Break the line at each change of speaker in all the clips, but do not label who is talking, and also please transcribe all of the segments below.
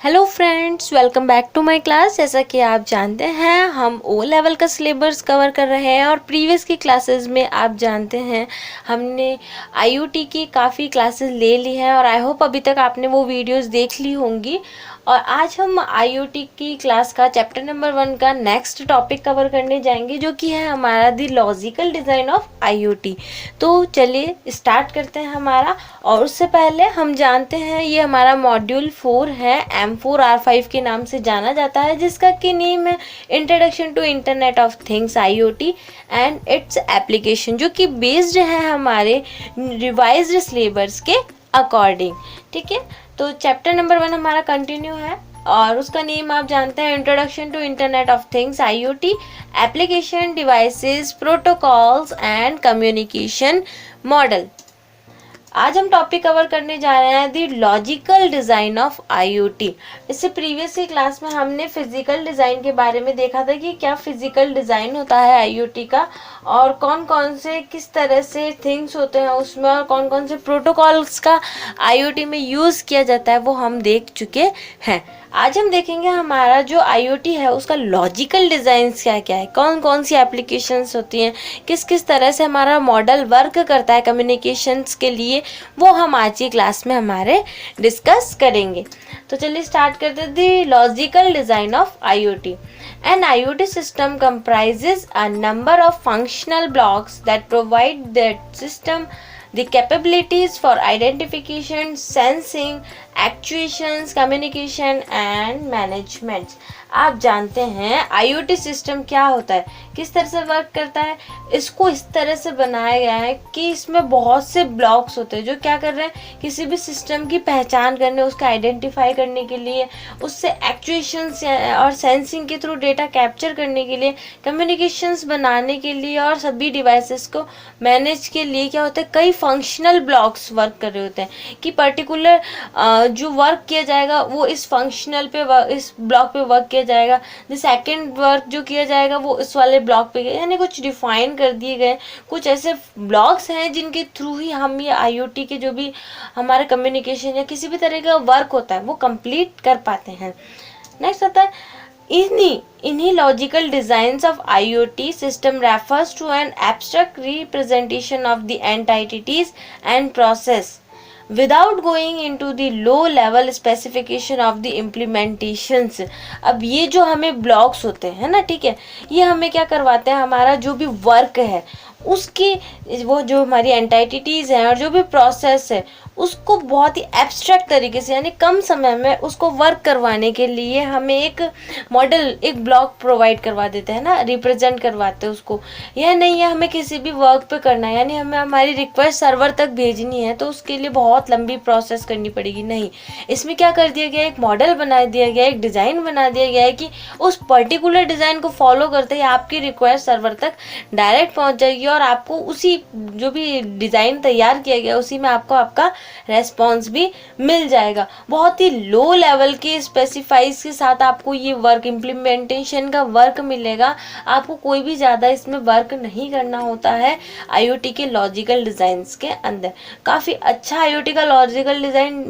Hello friends, welcome back to my class. जैसा कि आप जानते हैं हम ओ लेवल का सिलेबस कवर कर रहे हैं और प्रीवियस की क्लासेस में आप जानते हैं हमने आईओटी की काफ़ी क्लासेस ले ली हैं और आई होप अभी तक आपने वो वीडियोस देख ली होंगी। और आज हम आईओटी की क्लास का चैप्टर नंबर 1 का नेक्स्ट टॉपिक कवर करने जाएंगे, जो कि है हमारा the logical design of IoT. तो चलिए स्टार्ट करते हैं हमारा। और उससे पहले हम जानते हैं ये हमारा मॉड्यूल 4 है, M4R5 के नाम से जाना जाता है, जिसका की नेम है introduction to internet of things IoT and its application, जो कि बेस्ड है हमारे रिवाइज्ड सिलेबस के अकॉर्डिंग। ठीक है, तो चैप्टर नंबर 1 हमारा कंटिन्यू है और उसका नेम आप जानते हैं introduction to internet of things IoT application devices protocols and communication model. आज हम टॉपिक कवर करने जा रहे हैं the logical design of IoT. इससे प्रीवियस की क्लास में हमने फिजिकल डिज़ाइन के बारे में देखा था कि क्या फिजिकल डिज़ाइन होता है आईओटी का और कौन कौन से किस तरह से थिंग्स होते हैं उसमें और कौन कौन से प्रोटोकॉल्स का आईओटी में यूज़ किया जाता है, वो हम देख चुके हैं। आज हम देखेंगे हमारा जो आईओटी है उसका लॉजिकल डिज़ाइंस क्या क्या है, कौन कौन सी एप्लीकेशंस होती हैं, किस किस तरह से हमारा मॉडल वर्क करता है कम्युनिकेशंस के लिए, वो हम आज की क्लास में हमारे डिस्कस करेंगे। तो चलिए स्टार्ट करते हैं the logical design of IoT. An IoT system comprises a number of functional blocks that provide that system the capabilities for identification, sensing, actuations, communication and management। आप जानते हैं आईओटी सिस्टम क्या होता है, किस तरह से वर्क करता है। इसको इस तरह से बनाया गया है कि इसमें बहुत से ब्लॉक्स होते हैं जो क्या कर रहे हैं, किसी भी सिस्टम की पहचान करने, उसका आइडेंटिफाई करने के लिए, उससे एक्चुएशंस और सेंसिंग के थ्रू डेटा कैप्चर करने के लिए, कम्युनिकेशंस बनाने के लिए और सभी डिवाइसेस को मैनेज के लिए क्या होता है, कई फंक्शनल ब्लॉक्स वर्क कर रहे होते हैं कि पर्टिकुलर जो वर्क किया जाएगा वो इस फंक्शनल पे इस ब्लॉक पे वर्क किया जाएगा, द सेकंड वर्क जो किया जाएगा वो इस वाले ब्लॉक पे, यानी कुछ डिफाइन कर दिए गए कुछ ऐसे ब्लॉक्स हैं जिनके थ्रू ही हम ये आईओटी के जो भी हमारे कम्युनिकेशन या किसी भी तरह का वर्क होता है वो कंप्लीट कर पाते हैं। नेक्स्ट आता है इन्हीं logical designs of IoT system refers to an abstract representation of the entities and process without going into the low level specification of the implementations। अब ये जो हमें ब्लॉक्स होते हैं ना, ठीक है, ये हमें क्या करवाते हैं, हमारा जो भी वर्क है उसकी वो जो हमारी एंटिटीज़ हैं और जो भी प्रोसेस है उसको बहुत ही एब्स्ट्रैक्ट तरीके से यानी कम समय में उसको वर्क करवाने के लिए हमें एक मॉडल, एक ब्लॉक प्रोवाइड करवा देते हैं ना, रिप्रेजेंट करवाते हैं उसको। यह नहीं है हमें किसी भी वर्क पे करना है, यानी हमें हमारी रिक्वेस्ट सर्वर तक भेजनी है तो उसके लिए बहुत लंबी प्रोसेस करनी पड़ेगी, नहीं। इसमें क्या कर दिया गया, एक मॉडल बना दिया गया, एक डिज़ाइन बना दिया गया है कि उस पर्टिकुलर डिज़ाइन को फॉलो करते ही आपकी रिक्वेस्ट सर्वर तक डायरेक्ट पहुंच जाएगी और आपको उसी जो भी डिज़ाइन तैयार किया गया उसी में आपको आपका रेस्पॉन्स भी मिल जाएगा। बहुत ही लो लेवल के स्पेसिफाइज के साथ आपको ये वर्क, इम्प्लीमेंटेशन का वर्क मिलेगा। आपको कोई भी ज़्यादा इसमें वर्क नहीं करना होता है आईओटी के लॉजिकल डिज़ाइंस के अंदर। काफ़ी अच्छा आईओटी का लॉजिकल डिज़ाइन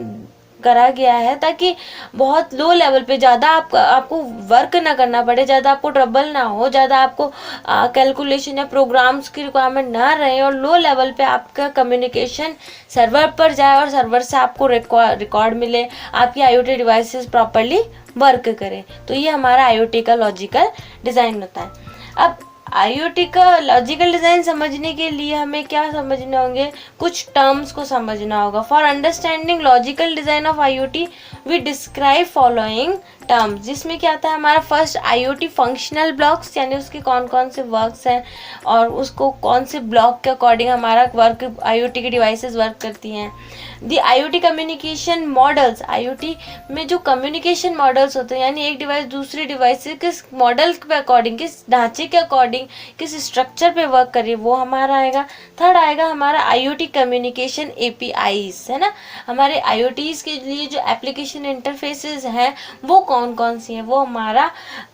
करा गया है ताकि बहुत लो लेवल पे ज़्यादा आपको वर्क ना करना पड़े, ज़्यादा आपको ट्रबल ना हो, ज़्यादा आपको कैलकुलेशन या प्रोग्राम्स की रिक्वायरमेंट ना रहे और लो लेवल पे आपका कम्युनिकेशन सर्वर पर जाए और सर्वर से आपको रिकॉर्ड मिले, आपकी आईओटी डिवाइसेस प्रॉपरली वर्क करें। तो ये हमारा आईओटी का लॉजिकल डिज़ाइन होता है। अब आईओटी का लॉजिकल डिज़ाइन समझने के लिए हमें क्या समझने होंगे, कुछ टर्म्स को समझना होगा। For understanding logical design of IoT we describe following terms, जिसमें क्या आता है हमारा फर्स्ट आईओटी फंक्शनल ब्लॉक्स, यानी उसके कौन कौन से वर्क्स हैं और उसको कौन से ब्लॉक के अकॉर्डिंग हमारा वर्क आईओटी की डिवाइसेस वर्क करती हैं। दी आईओटी कम्युनिकेशन मॉडल्स, आईओटी में जो कम्युनिकेशन मॉडल्स होते हैं यानी एक डिवाइस दूसरी डिवाइस से किस मॉडल के अकॉर्डिंग, किस ढांचे के अकॉर्डिंग अकॉर्डिंग किस स्ट्रक्चर पे वर्क कर रही है वो हमारा आएगा। थर्ड आएगा हमारा IoT कम्युनिकेशन APIs, है ना। हमारे IoTs के लिए जो एप्लीकेशन इंटरफेसेस हैं वो कौन कौन सी हैं, वो हमारा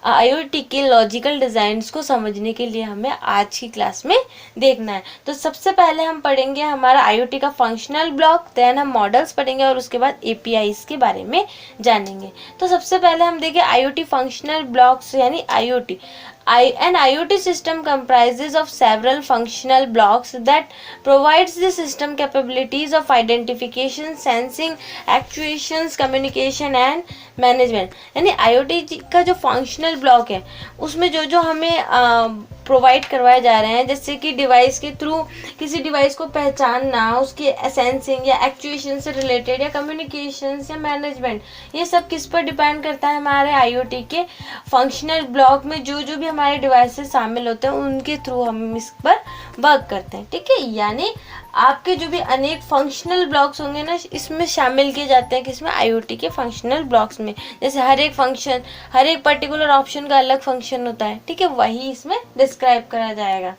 IoT के लॉजिकल डिज़ाइंस को समझने के लिए हमें आज की क्लास में देखना है। तो सबसे पहले हम पढ़ेंगे हमारा IoT का फंक्शनल ब्लॉक, देन हम मॉडल्स पढ़ेंगे और उसके बाद APIs के बारे में जानेंगे। तो सबसे पहले हम देखें IoT फंक्शनल ब्लॉक्स यानी IoT। An IoT system comprises of several functional blocks that provides the system capabilities of identification, sensing, actuations, communication and management। यानी IoT का जो फंक्शनल ब्लॉक है उसमें जो जो हमें प्रोवाइड करवाए जा रहे हैं, जैसे कि डिवाइस के थ्रू किसी डिवाइस को पहचानना, उसकी सेंसिंग या एक्चुएशन से रिलेटेड या कम्युनिकेशंस या मैनेजमेंट, ये सब किस पर डिपेंड करता है, हमारे IoT के फंक्शनल ब्लॉक में जो जो भी हमारे डिवाइसेस शामिल होते हैं उनके थ्रू हम इस पर वर्क करते हैं। ठीक है, यानी आपके जो भी अनेक फंक्शनल ब्लॉक्स होंगे ना इसमें शामिल किए जाते हैं, किसमें, IoT के फंक्शनल ब्लॉक्स में। जैसे हर एक फंक्शन, हर एक पर्टिकुलर ऑप्शन का अलग फंक्शन होता है, ठीक है, वही इसमें डिस्क्राइब करा जाएगा।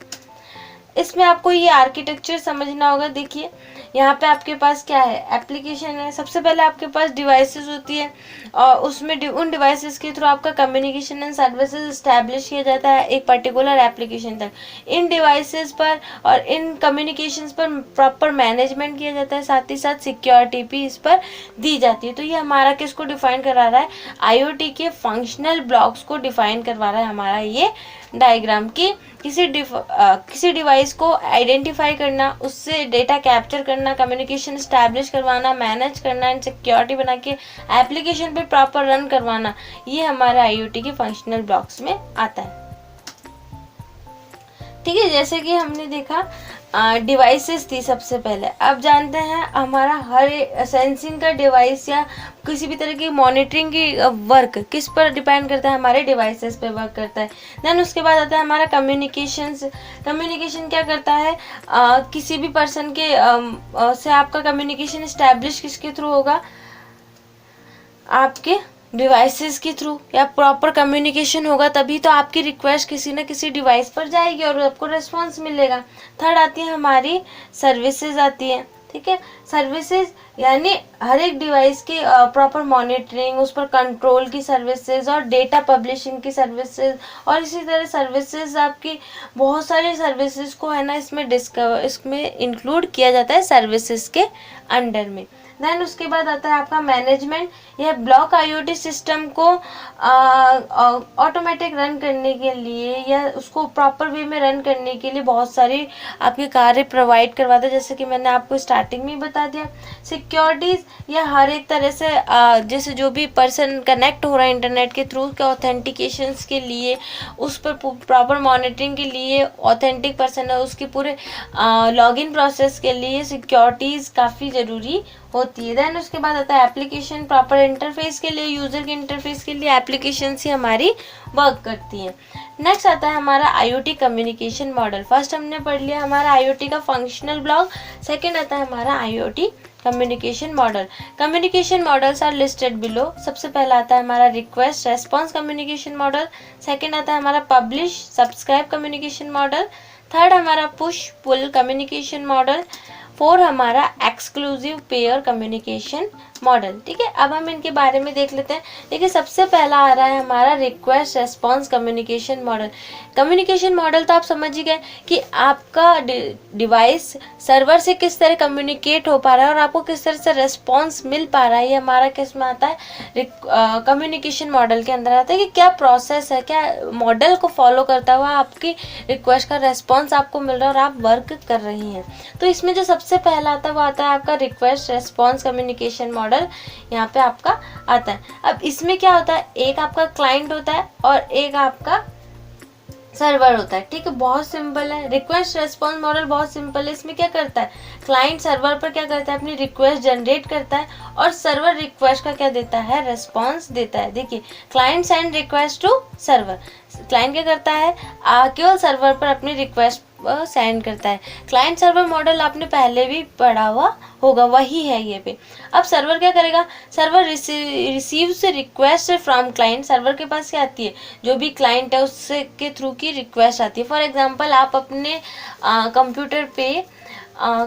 इसमें आपको ये आर्किटेक्चर समझना होगा। देखिए यहाँ पे आपके पास क्या है, एप्लीकेशन है। सबसे पहले आपके पास डिवाइसेस होती है और उसमें उन डिवाइसेस के थ्रू आपका कम्युनिकेशन एंड सर्विसेज इस्टेब्लिश किया जाता है एक पर्टिकुलर एप्लीकेशन तक। इन डिवाइसेस पर और इन कम्युनिकेशंस पर प्रॉपर मैनेजमेंट किया जाता है, साथ ही साथ सिक्योरिटी भी इस पर दी जाती है। तो ये हमारा किसको डिफाइन करा रहा है, IoT के फंक्शनल ब्लॉक्स को डिफाइन करवा रहा है हमारा ये डायग्राम की। किसी डिवाइस को आइडेंटिफाई करना, उससे डेटा कैप्चर करना, कम्युनिकेशन स्टैब्लिश करवाना, मैनेज करना एंड सिक्योरिटी बना के एप्लीकेशन पे प्रॉपर रन करवाना, ये हमारे IoT के फंक्शनल ब्लॉक्स में आता है। ठीक है, जैसे कि हमने देखा डिवाइसेस थी सबसे पहले। अब जानते हैं हमारा हर सेंसिंग का डिवाइस या किसी भी तरह की मॉनिटरिंग की वर्क किस पर डिपेंड करता है, हमारे डिवाइसेस पे वर्क करता है। देन उसके बाद आता है हमारा कम्युनिकेशन क्या करता है, किसी भी पर्सन के से आपका कम्युनिकेशन इस्टेब्लिश किसके थ्रू होगा, आपके डिवाइसेस के थ्रू, या प्रॉपर कम्युनिकेशन होगा तभी तो आपकी रिक्वेस्ट किसी न किसी डिवाइस पर जाएगी और आपको रिस्पॉन्स मिलेगा। थर्ड आती है हमारी सर्विसेज आती है। ठीक है, सर्विसेज यानी हर एक डिवाइस की प्रॉपर मॉनिटरिंग, उस पर कंट्रोल की सर्विसेज और डेटा पब्लिशिंग की सर्विसेज, और इसी तरह सर्विसेज आपकी बहुत सारी सर्विसेज को है ना इसमें इंक्लूड किया जाता है सर्विसेज के अंडर में। देन उसके बाद आता है आपका मैनेजमेंट। यह ब्लॉक IoT सिस्टम को ऑटोमेटिक रन करने के लिए या उसको प्रॉपर वे में रन करने के लिए बहुत सारी आपके कार्य प्रोवाइड करवाता है, जैसे कि मैंने आपको स्टार्टिंग में ही बता दिया। सिक्योरिटीज, यह हर एक तरह से जैसे जो भी पर्सन कनेक्ट हो रहा है इंटरनेट के थ्रू के ऑथेंटिकेशंस के लिए, उस पर प्रॉपर मॉनिटरिंग के लिए, ऑथेंटिक पर्सन है उसके पूरे लॉगिन प्रोसेस के लिए सिक्योरिटीज काफ़ी ज़रूरी होती है। देन उसके बाद आता है एप्लीकेशन, प्रॉपर इंटरफेस के लिए, यूजर के इंटरफेस के लिए एप्लीकेशन ही हमारी वर्क करती हैं। नेक्स्ट आता है हमारा IoT कम्युनिकेशन मॉडल। फर्स्ट हमने पढ़ लिया हमारा IoT का फंक्शनल ब्लॉक, सेकंड आता है हमारा IoT communication model. Communication models are listed below. सबसे पहला आता है हमारा request response communication model, second आता है हमारा publish subscribe communication model, third हमारा push pull communication model, four हमारा एक्सक्लूसिव पेयर कम्युनिकेशन मॉडल। ठीक है, अब हम इनके बारे में देख लेते हैं। देखिए सबसे पहला आ रहा है हमारा request response communication model. Communication model तो आप समझ ही गए कि आपका डिवाइस सर्वर से किस तरह कम्युनिकेट हो पा रहा है और आपको किस तरह से रेस्पॉन्स मिल पा रहा है, ये हमारा किस में आता है, कम्युनिकेशन मॉडल के अंदर आता है कि क्या प्रोसेस है, क्या मॉडल को फॉलो करता हुआ आपकी रिक्वेस्ट का रेस्पॉन्स आपको मिल रहा है और आप वर्क कर रही हैं। तो इसमें जो सबसे पहला आता है वो आता है आपका रिक्वेस्ट रेस्पॉन्स कम्युनिकेशन मॉडल, यहाँ पे आपका आता है। अब इसमें क्या होता है, एक आपका क्लाइंट होता है और एक आपका सर्वर होता है। ठीक है, बहुत सिंपल है। रिक्वेस्ट रेस्पॉन्स मॉडल बहुत सिंपल है। इसमें क्या करता है, क्लाइंट सर्वर पर क्या करता है, अपनी रिक्वेस्ट जनरेट करता है और सर्वर रिक्वेस्ट का क्या देता है, रेस्पॉन्स देता है। देखिए client send request to server, client क्या करता है, केवल सर्वर पर अपनी रिक्वेस्ट सेंड करता है। क्लाइंट सर्वर मॉडल आपने पहले भी पढ़ा हुआ होगा, वही है ये पे। अब सर्वर क्या करेगा, server receives request from client. Server के पास क्या आती है, जो भी क्लाइंट है उससे के थ्रू की रिक्वेस्ट आती है। फॉर एग्जांपल आप अपने कंप्यूटर पे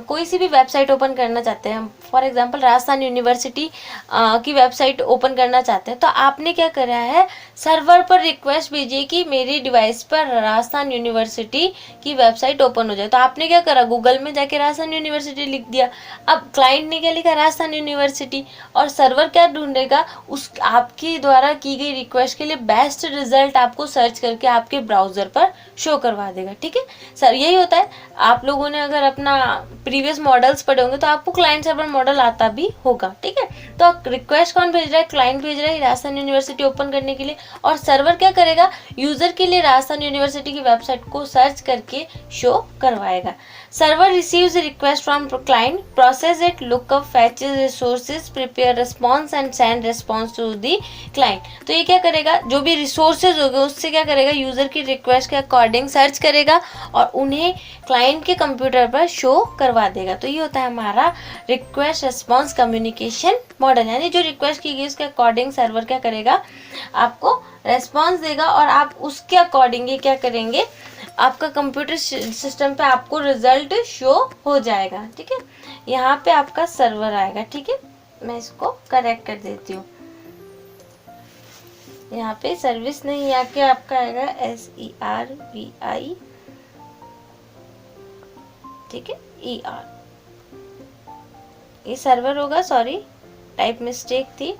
कोई सी भी वेबसाइट ओपन करना चाहते हैं, फॉर एग्जांपल राजस्थान यूनिवर्सिटी की वेबसाइट ओपन करना चाहते हैं, तो आपने क्या करा है, सर्वर पर रिक्वेस्ट भेजिए कि मेरी डिवाइस पर राजस्थान यूनिवर्सिटी की वेबसाइट ओपन हो जाए। तो आपने क्या करा, गूगल में जाके राजस्थान यूनिवर्सिटी लिख दिया। अब क्लाइंट ने क्या लिखा, राजस्थान यूनिवर्सिटी, और सर्वर क्या ढूंढेगा, उस आपकी द्वारा की गई रिक्वेस्ट के लिए बेस्ट रिजल्ट आपको सर्च करके आपके ब्राउजर पर शो करवा देगा। ठीक है सर, यही होता है। आप लोगों ने अगर अपना प्रीवियस मॉडल्स पढ़े होंगे तो आपको क्लाइंट सर्वर मॉडल आता भी होगा। ठीक है, तो रिक्वेस्ट कौन भेज रहा है, क्लाइंट भेज रहा है राजस्थान यूनिवर्सिटी ओपन करने के लिए, और सर्वर क्या करेगा, यूजर के लिए राजस्थान यूनिवर्सिटी की वेबसाइट को सर्च करके शो करवाएगा। Server receives request from client, process it, lookup, fetches resources, prepare response and send response to the client. तो ये क्या करेगा, जो भी रिसोर्सेज होंगे उससे क्या करेगा, यूजर की रिक्वेस्ट के अकॉर्डिंग सर्च करेगा और उन्हें क्लाइंट के कंप्यूटर पर शो करवा देगा। तो ये होता है हमारा रिक्वेस्ट रिस्पॉन्स कम्युनिकेशन मॉडल, यानी जो रिक्वेस्ट की गई उसके अकॉर्डिंग सर्वर क्या करेगा, आपको रेस्पॉन्स देगा और आप उसके अकॉर्डिंग क्या करेंगे, आपका कंप्यूटर सिस्टम पे आपको रिजल्ट शो हो जाएगा। ठीक है, यहाँ पे आपका सर्वर आएगा। ठीक है, मैं इसको करेक्ट कर देती हूँ, यहाँ पे सर्विस नहीं आके आपका आएगा SERVI, ठीक है, ER, ये सर्वर होगा, सॉरी टाइप मिस्टेक थी।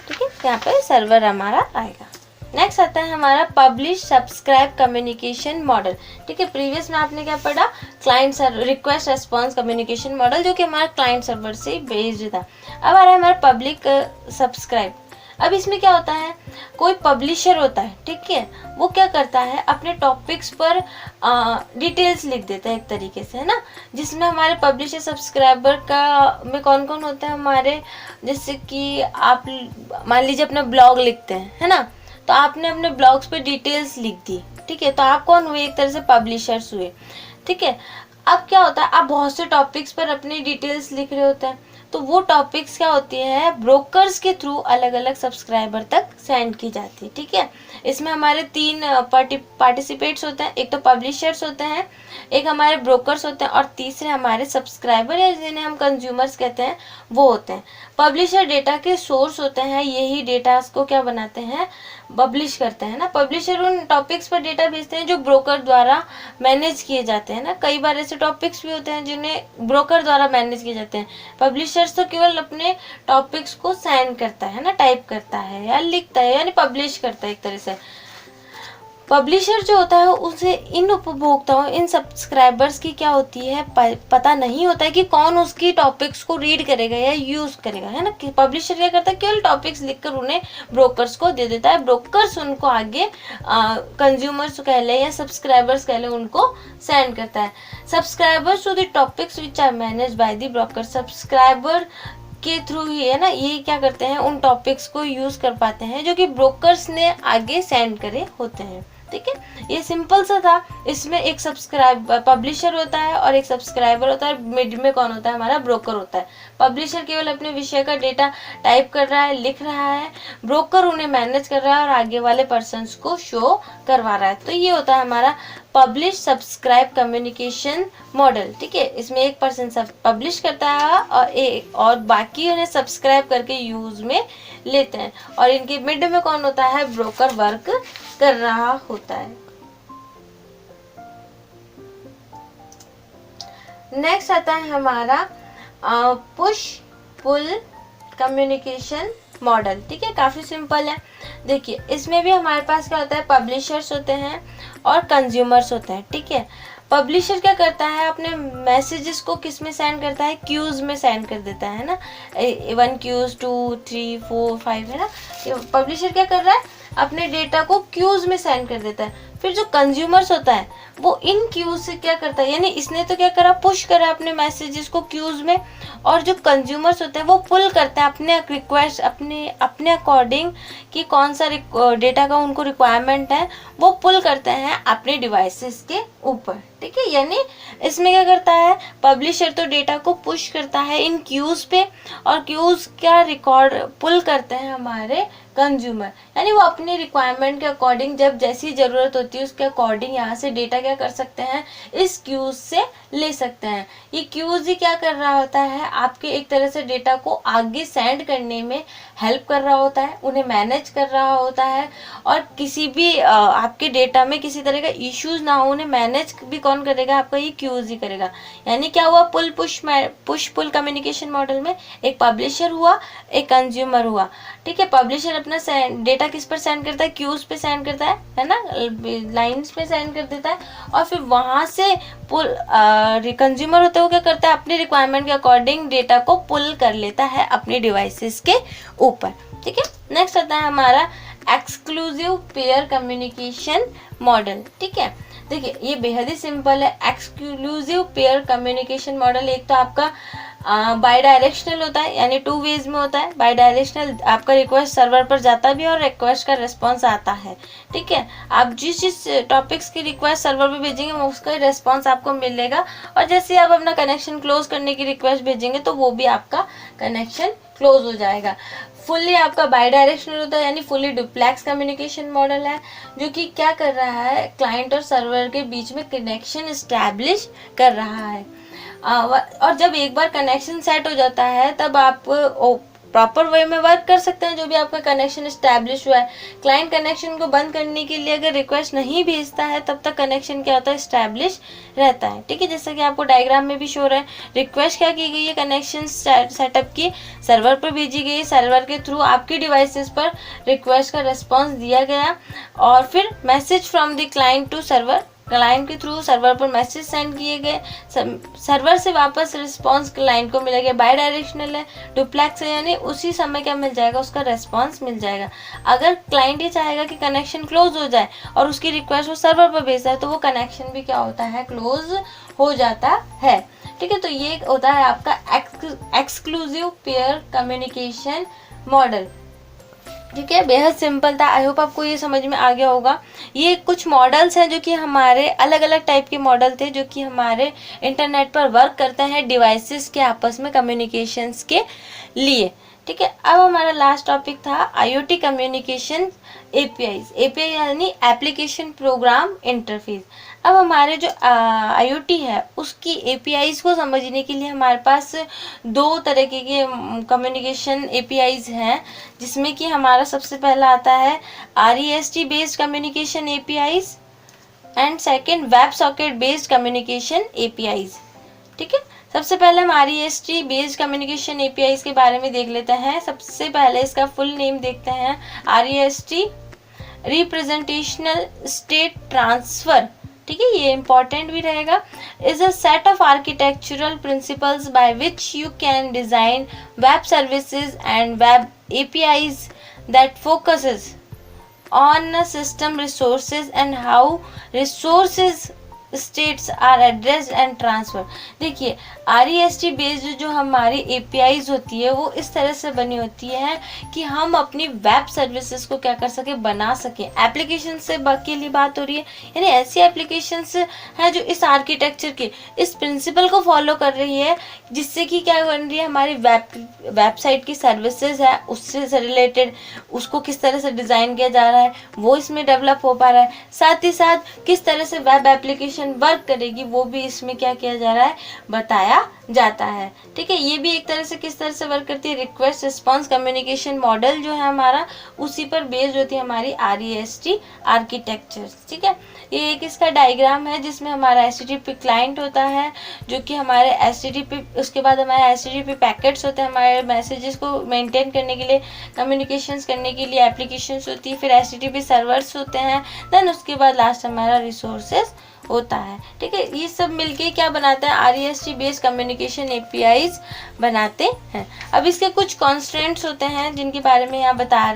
ठीक है, यहाँ पे सर्वर हमारा आएगा। नेक्स्ट आता है हमारा पब्लिश सब्सक्राइब कम्युनिकेशन मॉडल। ठीक है, प्रीवियस में आपने क्या पढ़ा, client server request response communication model, जो कि हमारा क्लाइंट सर्वर से बेस्ड था। अब आ रहा है हमारा पब्लिक सब्सक्राइब। अब इसमें क्या होता है, कोई पब्लिशर होता है, ठीक है, वो क्या करता है, अपने टॉपिक्स पर डिटेल्स लिख देता है एक तरीके से, है ना, जिसमें हमारे पब्लिशर सब्सक्राइबर का में कौन कौन होते हैं हमारे, जैसे कि आप मान लीजिए अपना ब्लॉग लिखते हैं, है ना, तो आपने अपने ब्लॉग्स पे डिटेल्स लिख दी। ठीक है, तो आप कौन हुए, एक तरह से पब्लिशर्स हुए। ठीक है, अब क्या होता है, आप बहुत से टॉपिक्स पर अपनी डिटेल्स लिख रहे होते हैं, तो वो टॉपिक्स क्या होती है, ब्रोकर्स के थ्रू अलग अलग सब्सक्राइबर तक सेंड की जाती है। ठीक है, इसमें हमारे 3 पार्टिसिपेट्स होते हैं, एक तो पब्लिशर्स होते हैं, एक हमारे ब्रोकर्स होते हैं, और तीसरे हमारे सब्सक्राइबर या जिन्हें हम कंज्यूमर्स कहते हैं वो होते हैं। पब्लिशर डेटा के सोर्स होते हैं, यही डेटा को क्या बनाते हैं, पब्लिश करते हैं ना। पब्लिशर उन टॉपिक्स पर डेटा भेजते हैं जो ब्रोकर द्वारा मैनेज किए जाते हैं ना। कई बार ऐसे टॉपिक्स भी होते हैं जिन्हें ब्रोकर द्वारा मैनेज किए जाते हैं। पब्लिशर्स तो केवल अपने टॉपिक्स को सेंड करता है ना, टाइप करता है या लिखता है, यानी पब्लिश करता है एक तरह से। पब्लिशर जो होता है उसे इन उपभोक्ताओं, इन सब्सक्राइबर्स की क्या होती है, पता नहीं होता है कि कौन उसकी टॉपिक्स को रीड करेगा या यूज करेगा, है ना। कि पब्लिशर क्या करता है, केवल टॉपिक्स लिखकर उन्हें ब्रोकर्स को दे देता है, ब्रोकर्स उनको आगे कंज्यूमर्स कह ले या सब्सक्राइबर्स कह ले उनको सेंड करता है। Subscribers to the topics which are manage by the broker, subscriber के थ्रू ही, है ना, ये क्या करते हैं, उन टॉपिक्स को यूज कर पाते हैं जो कि ब्रोकर्स ने आगे सेंड करे होते हैं। ठीक है, ये सिंपल सा था। इसमें एक पब्लिशर होता है और एक सब्सक्राइबर होता है, मिड में कौन होता है, हमारा ब्रोकर होता है। पब्लिशर केवल अपने विषय का डेटा टाइप कर रहा है, लिख रहा है, ब्रोकर उन्हें मैनेज कर रहा है और आगे वाले पर्सन्स को शो करवा रहा है। तो ये होता है हमारा पब्लिश सब्सक्राइब कम्युनिकेशन मॉडल। ठीक है, इसमें एक पर्सन सब पब्लिश करता है और बाकी उन्हें सब्सक्राइब करके यूज में लेते हैं, और इनके मिड में कौन होता है, ब्रोकर वर्क कर रहा होता है। नेक्स्ट आता है हमारा पुश पुल कम्युनिकेशन मॉडल। ठीक है, काफी सिंपल है। देखिए, इसमें भी हमारे पास क्या होता है, पब्लिशर्स होते हैं और कंज्यूमर्स होते हैं। ठीक है, पब्लिशर क्या करता है, अपने मैसेजेस को किस में सेंड करता है, क्यूज में सेंड कर देता है ना, 1 क्यूज 2 3 4 5, है ना। पब्लिशर क्या कर रहा है, अपने डेटा को क्यूज में सेंड कर देता है। फिर जो कंज्यूमर्स होता है वो इन क्यूज से क्या करता है, यानी इसने तो क्या करा, पुश करा अपने मैसेजेस को क्यूज में, और जो कंज्यूमर्स होते हैं वो पुल करते हैं अपने रिक्वेस्ट, अपने अकॉर्डिंग कि कौन सा डेटा का उनको रिक्वायरमेंट है, वो पुल करते हैं अपने डिवाइसेस के ऊपर। ठीक है, यानी इसमें क्या करता है, पब्लिशर तो डेटा को पुश करता है इन क्यूज पे, और क्यूज क्या रिकॉर्ड पुल करते हैं हमारे कंज्यूमर, यानी वो अपने रिक्वायरमेंट के अकॉर्डिंग जब जैसी ज़रूरत होती है उसके अकॉर्डिंग यहाँ से डेटा क्या कर सकते हैं, इस क्यूज से ले सकते हैं। ये क्यूज ही क्या कर रहा होता है, आपके एक तरह से डेटा को आगे सेंड करने में हेल्प कर रहा होता है, उन्हें मैनेज कर रहा होता है, और किसी भी आपके डेटा में किसी तरह का इश्यूज ना हो, उन्हें मैनेज भी कौन करेगा, आपका ये क्यूज ही करेगा। यानी क्या हुआ, पुश पुल कम्युनिकेशन मॉडल में एक पब्लिशर हुआ, एक कंज्यूमर हुआ। ठीक है, पब्लिशर अपना डेटा किस पर सेंड करता है, क्यूज पे सेंड करता है ना, लाइंस पे सेंड कर देता है, और फिर वहां से पुल कंज्यूमर होता है वो क्या करता है, अपनी रिक्वायरमेंट के अकॉर्डिंग डेटा को पुल कर लेता है अपने डिवाइसेस के ऊपर। ठीक है, नेक्स्ट आता है हमारा एक्सक्लूसिव पेयर कम्युनिकेशन मॉडल। ठीक है, देखिए ये बेहद ही सिंपल है। एक्सक्लूसिव पेयर कम्युनिकेशन मॉडल एक तो आपका बाई डायरेक्शनल होता है, यानी 2 वेज में होता है। बाई डायरेक्शनल आपका रिक्वेस्ट सर्वर पर जाता भी है और रिक्वेस्ट का रिस्पॉन्स आता है। ठीक है, आप जिस टॉपिक्स की रिक्वेस्ट सर्वर पे भेजेंगे उसका रिस्पॉन्स आपको मिलेगा, और जैसे आप अपना कनेक्शन क्लोज करने की रिक्वेस्ट भेजेंगे तो वो भी आपका कनेक्शन क्लोज हो जाएगा। फुल्ली आपका बाई डायरेक्शनल होता है, यानी फुल्ली डुप्लेक्स कम्युनिकेशन मॉडल है, जो कि क्या कर रहा है, क्लाइंट और सर्वर के बीच में कनेक्शन इस्टेब्लिश कर रहा है। और जब एक बार कनेक्शन सेट हो जाता है तब आप प्रॉपर वे में वर्क कर सकते हैं। जो भी आपका कनेक्शन इस्टेब्लिश हुआ है, क्लाइंट कनेक्शन को बंद करने के लिए अगर रिक्वेस्ट नहीं भेजता है तब तक कनेक्शन क्या होता है, इस्टेब्लिश रहता है। ठीक है, जैसा कि आपको डायग्राम में भी शो रहा है, रिक्वेस्ट क्या की गई है, कनेक्शन सेटअप की सर्वर पर भेजी गई, सर्वर के थ्रू आपकी डिवाइसेस पर रिक्वेस्ट का रिस्पॉन्स दिया गया, और फिर message from the client to server, client के थ्रू सर्वर पर मैसेज सेंड किए गए, सर्वर से वापस रिस्पांस क्लाइंट को मिलेगा। बाई डायरेक्शनल है, डुप्लेक्स है, यानी उसी समय क्या मिल जाएगा, उसका रिस्पांस मिल जाएगा। अगर क्लाइंट ये चाहेगा कि कनेक्शन क्लोज हो जाए और उसकी रिक्वेस्ट वो सर्वर पर भेजता है तो वो कनेक्शन भी क्या होता है, क्लोज हो जाता है। ठीक है, तो ये होता है आपका एक्सक्लूसिव पेयर कम्युनिकेशन मॉडल। ठीक है, बेहद सिंपल था। आई होप आपको ये समझ में आ गया होगा। ये कुछ मॉडल्स हैं जो कि हमारे अलग अलग टाइप के मॉडल थे जो कि हमारे इंटरनेट पर वर्क करते हैं डिवाइसेस के आपस में कम्युनिकेशंस के लिए। ठीक है, अब हमारा लास्ट टॉपिक था आईओटी कम्युनिकेशन एपीआई यानी एप्लीकेशन प्रोग्राम इंटरफेस। अब हमारे जो आईओटी है उसकी एपीआईज को समझने के लिए हमारे पास 2 तरह के कम्युनिकेशन एपीआईज हैं, जिसमें कि हमारा सबसे पहला आता है REST based communication APIs and second web socket based communication APIs. ठीक है, सबसे पहले हम REST बेस्ड कम्युनिकेशन एपीआईज के बारे में देख लेते हैं। सबसे पहले इसका फुल नेम देखते हैं। REST रिप्रेजेंटेशनल स्टेट ट्रांसफर, ठीक है, ये इंपॉर्टेंट भी रहेगा, is a set of architectural principles by which you can design web services and web APIs that focuses on system resources and how resources states are addressed and transferred। देखिए REST based जो हमारी APIs होती है वो इस तरह से बनी होती है कि हम अपनी वेब सर्विसेज को क्या कर सके, बना सके। एप्लीकेशन से के लिए बात हो रही है, यानी ऐसी एप्लीकेशंस है जो इस आर्किटेक्चर के इस प्रिंसिपल को फॉलो कर रही है, जिससे कि क्या बन रही है, हमारी वेबसाइट की सर्विसेज है उससे रिलेटेड उसको किस तरह से डिज़ाइन किया जा रहा है वो इसमें डेवलप हो पा रहा है। साथ ही साथ किस तरह से वेब एप्लीकेशन वर्क करेगी वो भी इसमें क्या किया जा रहा है, बताया जाता है। ठीक है, ये भी एक तरह से किस तरह से वर्क करती है, रिक्वेस्ट रिस्पांस कम्युनिकेशन मॉडल जो है हमारा उसी पर बेस्ड होती है हमारी REST आर्किटेक्चर। ठीक है, ये एक इसका डायग्राम है जिसमें हमारा HTTP क्लाइंट होता है जो कि हमारे HTTP, उसके बाद हमारे HTTP पैकेट्स होते हैं हमारे मैसेजेस को मेंटेन करने के लिए, कम्युनिकेशंस करने के लिए एप्लीकेशंस होती है, फिर HTTP सर्वर्स होते हैं, देन उसके बाद लास्ट हमारा रिसोर्सेज होता है। ठीक है, ये सब मिलके क्या बनाता है, REST based communication communication APIs बनाते हैं। अब इसके कुछ कॉन्स्ट्रेंट्स होते हैं जिनके बारे में यहाँ बताया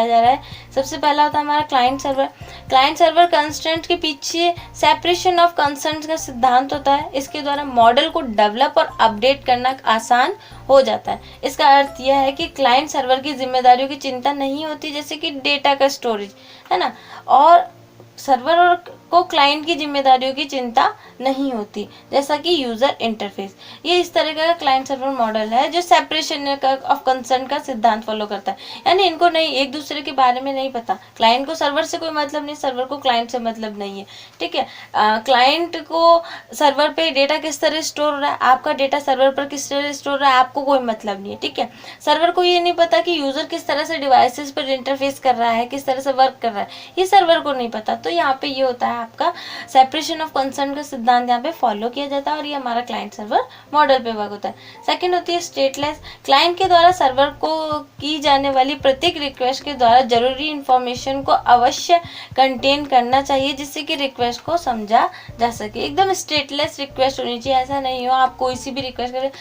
जा रहा है। सबसे पहला होता है हमारा client server. Client server constraint के पीछे सेपरेशन ऑफ कंसर्न्स का सिद्धांत होता है। इसके द्वारा मॉडल को डेवलप और अपडेट करना आसान हो जाता है। इसका अर्थ यह है कि क्लाइंट सर्वर की जिम्मेदारियों की चिंता नहीं होती, जैसे कि डेटा का स्टोरेज, है ना, और सर्वर को क्लाइंट की जिम्मेदारियों की चिंता नहीं होती, जैसा कि यूजर इंटरफेस। ये इस तरह का क्लाइंट सर्वर मॉडल है जो सेपरेशन ऑफ कंसर्न का सिद्धांत फॉलो करता है। यानी इनको नहीं, एक दूसरे के बारे में नहीं पता। क्लाइंट को सर्वर से कोई मतलब नहीं, सर्वर को क्लाइंट से मतलब नहीं है, ठीक है। क्लाइंट को सर्वर पे डेटा किस तरह स्टोर हो रहा है, आपका डेटा सर्वर पर किस तरह स्टोर हो रहा है, आपको कोई मतलब नहीं है, ठीक है। सर्वर को ये नहीं पता कि यूजर किस तरह से डिवाइसेस पर इंटरफेस कर रहा है, किस तरह से वर्क कर रहा है, ये सर्वर को नहीं पता। तो यहाँ पे ये होता है आपका सेपरेशन ऑफ कंसर्न का सिद्धांत यहाँ पे फॉलो किया जाता है, और ये हमारा क्लाइंट सर्वर मॉडल पे वर्क होता है। सेकंड होती है स्टेटलेस। क्लाइंट के द्वारा सर्वर को की जाने वाली प्रत्येक रिक्वेस्ट के द्वारा जरूरी इंफॉर्मेशन को अवश्य कंटेन करना चाहिए, जिससे कि रिक्वेस्ट को समझा जा सके। एकदम स्टेटलेस रिक्वेस्ट होनी चाहिए, ऐसा नहीं हो आप कोई सी भी रिक्वेस्ट करें,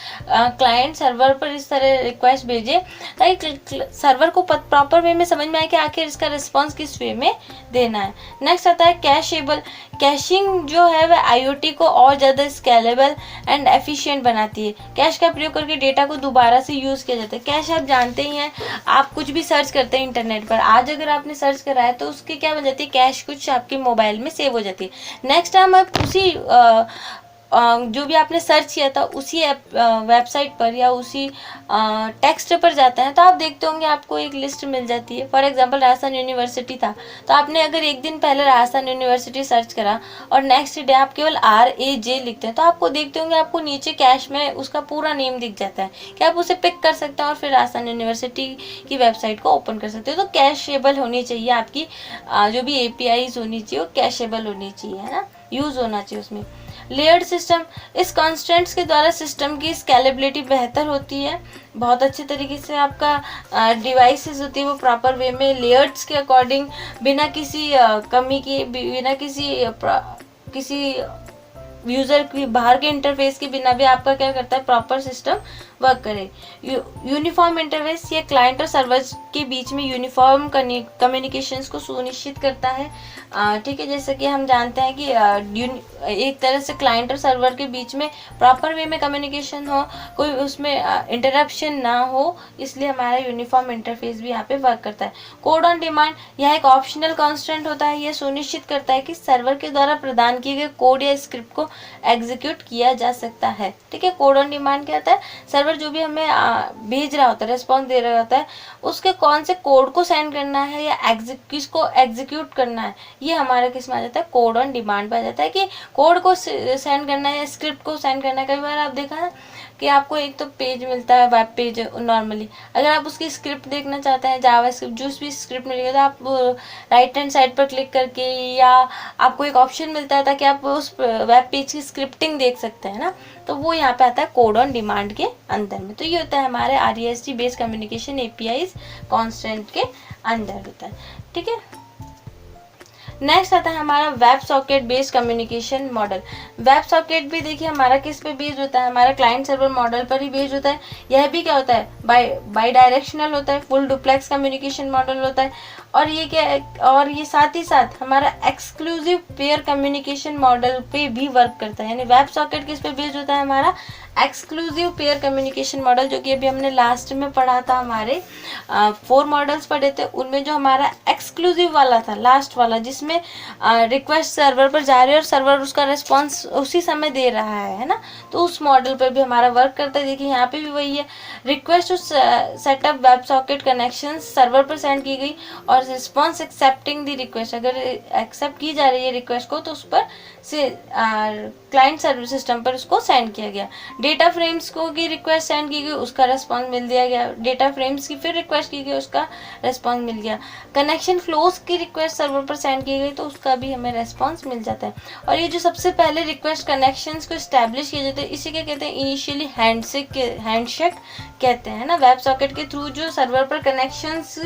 क्लाइंट सर्वर पर इस तरह रिक्वेस्ट भेजे ताकि सर्वर को प्रॉपर वे में समझ में आए कि आखिर इसका रिस्पॉन्स किस वे में देना है। नेक्स्ट आता है कैशेबल। कैशिंग जो है वह आईओटी को और ज़्यादा स्केलेबल एंड एफिशिएंट बनाती है। कैश का प्रयोग करके डेटा को दोबारा से यूज़ किया जाता है। कैश आप जानते ही हैं, आप कुछ भी सर्च करते हैं इंटरनेट पर, आज अगर आपने सर्च करा है तो उसकी क्या बन जाती है, कैश कुछ आपके मोबाइल में सेव हो जाती है। नेक्स्ट टाइम आप उसी जो भी आपने सर्च किया था उसी वेबसाइट पर या उसी टेक्स्ट पर जाता है तो आप देखते होंगे आपको एक लिस्ट मिल जाती है। फॉर एग्जांपल राजस्थान यूनिवर्सिटी था, तो आपने अगर एक दिन पहले राजस्थान यूनिवर्सिटी सर्च करा और नेक्स्ट डे आप केवल RAJ लिखते हैं तो आपको देखते होंगे आपको नीचे कैश में उसका पूरा नेम दिख जाता है कि आप उसे पिक कर सकते हैं और फिर राजस्थान यूनिवर्सिटी की वेबसाइट को ओपन कर सकते हो। तो कैशेबल होनी चाहिए आपकी जो भी APIs होनी चाहिए वो कैशेबल होनी चाहिए, है ना, यूज़ होना चाहिए उसमें। Layered system. इस कॉन्स्टेंट्स के द्वारा सिस्टम की स्केलेबिलिटी बेहतर होती है। बहुत अच्छे तरीके से आपका डिवाइसेस होती है वो प्रॉपर वे में लेयर्ड्स के अकॉर्डिंग बिना किसी कमी के, बिना किसी यूज़र की बाहर के इंटरफेस के बिना भी आपका क्या करता है, प्रॉपर सिस्टम वर्क करे। यूनिफॉर्म इंटरफेस, ये क्लाइंट और सर्वर के बीच में यूनिफॉर्म कम्युनिकेशंस को सुनिश्चित करता है, ठीक है। जैसे कि हम जानते हैं कि एक तरह से क्लाइंट और सर्वर के बीच में प्रॉपर वे में कम्युनिकेशन हो, कोई उसमें इंटरप्शन ना हो, इसलिए हमारा यूनिफॉर्म इंटरफेस भी यहाँ पे वर्क करता है। कोड ऑन डिमांड, यह एक ऑप्शनल कॉन्स्टेंट होता है। यह सुनिश्चित करता है कि सर्वर के द्वारा प्रदान किए गए कोड या स्क्रिप्ट को एग्जीक्यूट किया जा सकता है, ठीक है। कोड ऑन डिमांड क्या होता है, सर्वर जो भी हमें भेज रहा होता है, रिस्पॉन्स दे रहा होता है, उसके कौन से कोड को सेंड करना है या किसको एग्जीक्यूट करना है, ये हमारे किस में आ जाता है, कोड ऑन डिमांड पे आ जाता है कि कोड को सेंड करना है या स्क्रिप्ट को सेंड करना है। कई बार आप देखा है कि आपको एक तो पेज मिलता है, वेब पेज नॉर्मली, अगर आप उसकी स्क्रिप्ट देखना चाहते हैं, जावा स्क्रिप्ट जो भी स्क्रिप्ट मिलेगी, तो आप राइट हैंड साइड पर क्लिक करके या आपको एक ऑप्शन मिलता है ताकि आप उस वेब पेज की स्क्रिप्टिंग देख सकते हैं ना, तो वो यहाँ पे आता है कोड ऑन डिमांड के अंदर में। तो ये होता है हमारे REST based communication APIs constant के अंदर होता है, ठीक है। नेक्स्ट आता है हमारा web socket based communication model. Web socket भी देखिए हमारा किस पे बेस्ड होता है, हमारा क्लाइंट सर्वर मॉडल पर ही बेस्ड होता है। यह भी क्या होता है, बाई डायरेक्शनल होता है, फुल डुप्लेक्स कम्युनिकेशन मॉडल होता है। और ये क्या है, और ये साथ ही साथ हमारा एक्सक्लूसिव पेयर कम्युनिकेशन मॉडल पे भी वर्क करता है। यानी वेब सॉकेट किस पे बेस्ड होता है, हमारा एक्सक्लूसिव पेयर कम्युनिकेशन मॉडल, जो कि अभी हमने लास्ट में पढ़ा था, हमारे 4 मॉडल्स पढ़े थे, उनमें जो हमारा एक्सक्लूसिव वाला था, लास्ट वाला, जिसमें रिक्वेस्ट सर्वर पर जा रही है और सर्वर उसका रिस्पॉन्स उसी समय दे रहा है ना, तो उस मॉडल पर भी हमारा वर्क करता है। देखिए यहाँ पे भी वही है, request to setup web socket connection server पर सेंड की गई और रिस्पॉन्स एक्सेप्टिंग द रिक्वेस्ट, अगर एक्सेप्ट की जा रही है रिक्वेस्ट को तो उस पर से क्लाइंट सर्वर सिस्टम पर उसको सेंड किया गया। डेटा फ्रेम्स को की रिक्वेस्ट सेंड की गई, उसका रिस्पॉन्स मिल दिया गया। डेटा फ्रेम्स की फिर रिक्वेस्ट की गई, उसका रिस्पॉन्स मिल गया। कनेक्शन फ्लोज की रिक्वेस्ट सर्वर पर सेंड की गई तो उसका भी हमें रिस्पॉन्स मिल जाता है। और ये जो सबसे पहले रिक्वेस्ट कनेक्शंस को इस्टेब्लिश किए जाते हैं, इसी क्या कहते हैं, इनिशियली हैंडशेक कहते हैं ना। वेब सॉकेट के थ्रू जो सर्वर पर कनेक्शंस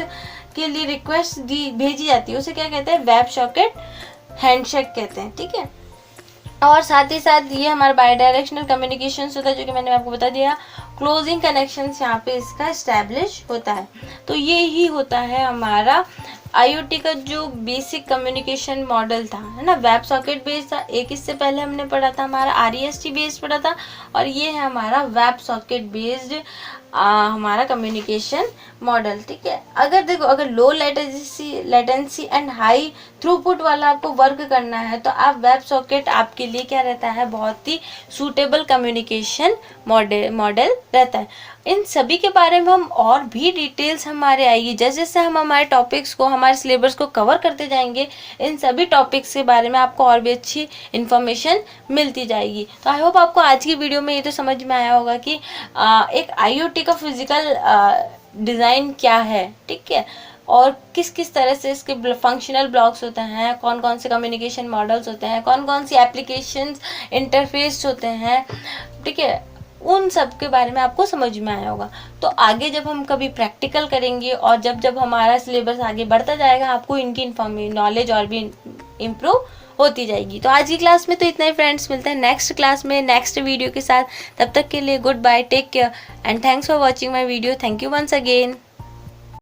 के लिए रिक्वेस्ट भेजी जाती है उसे क्या कहते हैं, वेब सॉकेट हैंडशेक कहते हैं, ठीक है। और साथ ही साथ ये हमारा बाई डायरेक्शनल कम्युनिकेशन होता है, जो कि मैंने आपको बता दिया। क्लोजिंग कनेक्शंस यहाँ पे इसका इस्टेब्लिश होता है। तो ये ही होता है हमारा IoT का जो बेसिक कम्युनिकेशन मॉडल था, है ना। वेब सॉकेट बेस्ड था एक, इससे पहले हमने पढ़ा था हमारा REST बेस्ड पढ़ा था, और ये है हमारा वेब सॉकेट बेस्ड हमारा कम्युनिकेशन मॉडल, ठीक है। अगर देखो, अगर low latency and high throughput वाला आपको वर्क करना है तो आप वेब सॉकेट आपके लिए क्या रहता है, बहुत ही सूटेबल कम्युनिकेशन मॉडल रहता है। इन सभी के बारे में हम और भी डिटेल्स हमारे आएगी, जैसे जैसे हम हमारे टॉपिक्स को, हमारे सिलेबस को कवर करते जाएंगे, इन सभी टॉपिक्स के बारे में आपको और भी अच्छी इन्फॉर्मेशन मिलती जाएगी। तो आई होप आपको आज की वीडियो में ये तो समझ में आया होगा कि एक IoT का फिजिकल डिज़ाइन क्या है, ठीक है, और किस किस तरह से इसके फंक्शनल ब्लॉक्स होते हैं, कौन कौन से कम्युनिकेशन मॉडल्स होते हैं, कौन कौन सी एप्लीकेशंस इंटरफेस होते हैं, ठीक है। उन सब के बारे में आपको समझ में आया होगा। तो आगे जब हम कभी प्रैक्टिकल करेंगे और जब जब हमारा सिलेबस आगे बढ़ता जाएगा, आपको इनकी नॉलेज और भी इम्प्रूव होती जाएगी। तो आज की क्लास में तो इतना ही फ्रेंड्स, मिलते हैं नेक्स्ट क्लास में नेक्स्ट वीडियो के साथ। तब तक के लिए goodbye, take care and thanks for watching my video. Thank you once again.